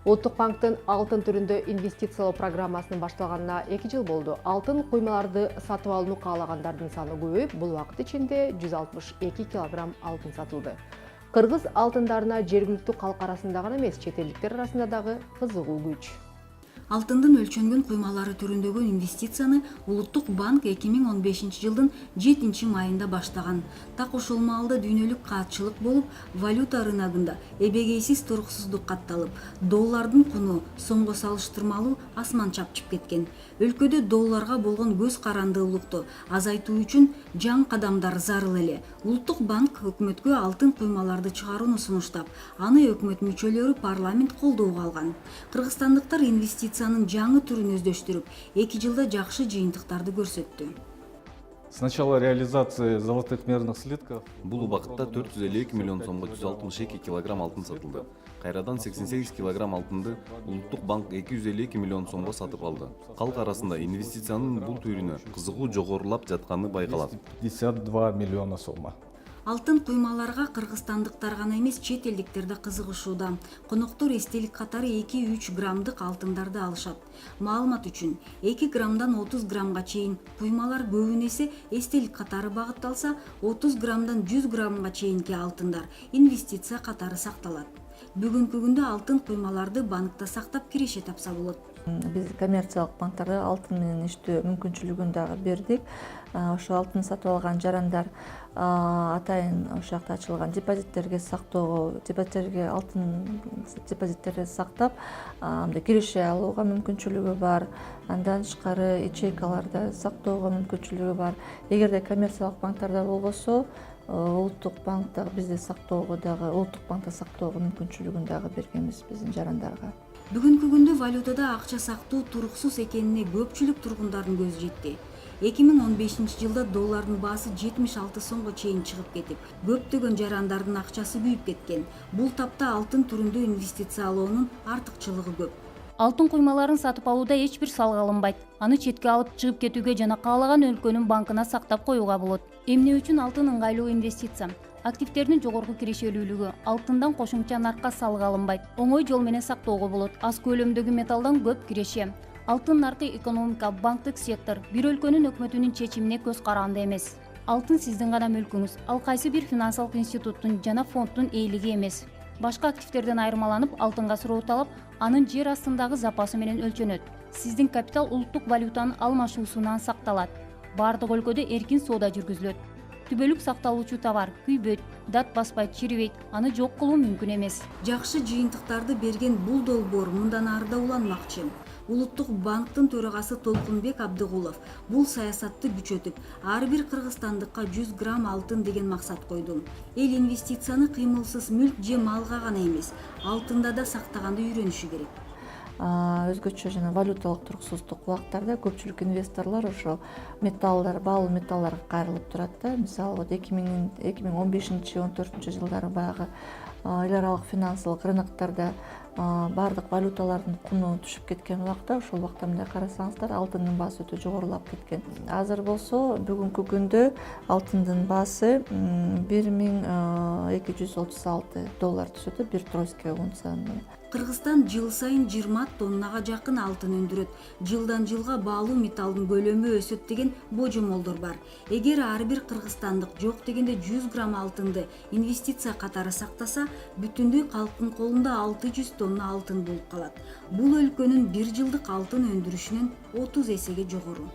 Улуттук банктын алтын түрүндө инвестициялоо программасынын башталганына 2 жыл болду. Алтын куймаларды сатып алууну каалагандардын саны көбөйүп, бул убакыт ичинде 162 килограмм алтын сатылды. Кыргыз алтындарына жергиликтүү калк арасында гана эмес, чет элдиктер арасында дагы кызыгуу күч. Алтындын өлчөнгөн куймалары түрүндөгү инвестицияны Улуттук банк 2015 жылдын 7 майында баштаган. Так ошол маалда дүйнөлүк каатчылык болуп, валюта рыногунда эбегейсиз туруксуздук катталып, доллардын куну сомго салыштырмалуу асман чапчып кеткен. Өлкөдө долларга болгон көз карандуулукту азайтуу үчүн жаңы кадамдар зарыл эле. Улуттук банк өкмөткө алтын куймаларды чыгарууну сунуштап, аны өкмөт мүчөлөрү парламент колдоого алган. Кыргызстандыктар инвестициянын жаңы түрүн өздөштүрүп, 2 жылда жакшы жыйынтыктарды көрсөттү. С начала реализации золотых мерных слитков Бул убакытта 452 миллион сомго 162 килограмм алтын сатылды. Кайрадан 88 килограмм алтынды Улуттук банк 252 миллион сомго сатып алды. Калк арасында инвестициянын бул түрүнө кызыгуу жогорулап жатканы байкалат. 52 миллиона сомма. Алтын куймаларга кыргызстандыктар гана эмес, чет элдиктер да кызыгышууда. Коноктор эстелик катары 2-3 граммдык алтындарды алышат. Маалымат үчүн 2 граммдан 30 граммга чейин куймалар көбүн эсе эстелик катары багытталса, 30 граммдан 100 граммга чейинки алтындар инвестиция катары сакталат. Бүгүнкү күндө алтын куймаларды банкта сактап киреше тапса болот. Биз коммерциялык банктарга алтын менен иштөө мүмкүнчүлүгүн дагы бердик. Ошо алтын сатып алган жарандар атайын ошол жакта ачылган депозиттерге сактоого, алтын депозиттерди сактап, анда киреше алууга мүмкүнчүлүгү бар. Андан тышкары ячейкаларда сактоого мүмкүнчүлүгү бар. Эгерде коммерциялык банктарда болбосо, Улуттук банкта бизде сактоого дагы, Улуттук банкта сактоого мүмкүнчүлүгүн дагы бергенбиз биздин жарандарга. Бүгүнкү күндө валютада акча сактоо туруксуз экенине көпчүлүк тургундардын көзү жетти. 2015 жылда доллардын баасы 76 сомго чейин чыгып кетип, көптөгөн жарандардын акчасы күйүп кеткен. Бул тапта алтын түрүндө инвестициялоонун артыкчылыгы көп. Алтын куймаларын сатып алууда эч бир салык алынбайт. Аны четке алып чыгып кетүүгө жана каалаган өлкөнүн банкына сактап коюуга болот. Эмне үчүн алтын ыңгайлуу инвестиция? Активдердин жогорку кирешелүүлүгү, алтындан кошумча наркка салык алынбайт. Оңой жол менен сактоого болот. Аз көлөмдөгү металлдан көп киреше. Алтын наркы экономика, банктык сектор бир өлкөнүн өкмөтүнүн чечимине көз каранды эмес. Алтын сиздин гана мүлкүңүз, ал кайсы бир финансылык институттун жана фонддун ээлиги эмес. Башка активдерден айырмаланып, алтынга суроо талап, анын жер астындагы запасы менен өлчөнөт. Сиздин капитал улуттук валютанын алмашуусунан сакталат. Бардык өлкөдө эркин соода жүргүзүлөт. Түбөлүк сакталуучу товар күйбөйт, дат баспайт, чирибейт, аны жок кылуу мүмкүн эмес. Жакшы жыйынтыктарды берген бул долбоор мындан ары да уланмакчы. Улуттук банктын төрагасы Толкунбек Абдыгулов бул саясатты күчөтүп, ар бир кыргызстандыкка 100 грамм алтын деген максат койду. Эл инвестицияны кыймылсыз мүлк же малга гана эмес, алтында да сактаганды үйрөнүшү керек. Өзгөчө жана валюталык туруксуздук убактарда көпчүлүк инвесторлор ошо металлдар, баалуу металлдарга кайрылып турат да. Мисалы 2015-14 жылдары баягы эл аралык финансылык рыноктарда баардык валюталардын куну түшүп кеткен убакта, ошол убакта мындай карасаңыздар, алтындын баасы өтө жогорулап кеткен. Азыр болсо бүгүнкү күндө алтындын баасы $1236 түшөт, бир тройская унцияны. Кыргызстан жыл сайын 20 тоннага жакын алтын өндүрөт. Жылдан жылга баалуу металлдын көлөмү өсөт деген божомолдор бар. Эгер ар бир кыргызстандык жок дегенде 100 грамм алтынды инвестиция катары сактаса, бүтүндөй калктын колунда 600 тонна алтын болуп калат. Бул өлкөнүн бир жылдык алтын өндүрүшүнөн 30 эсеге жогору.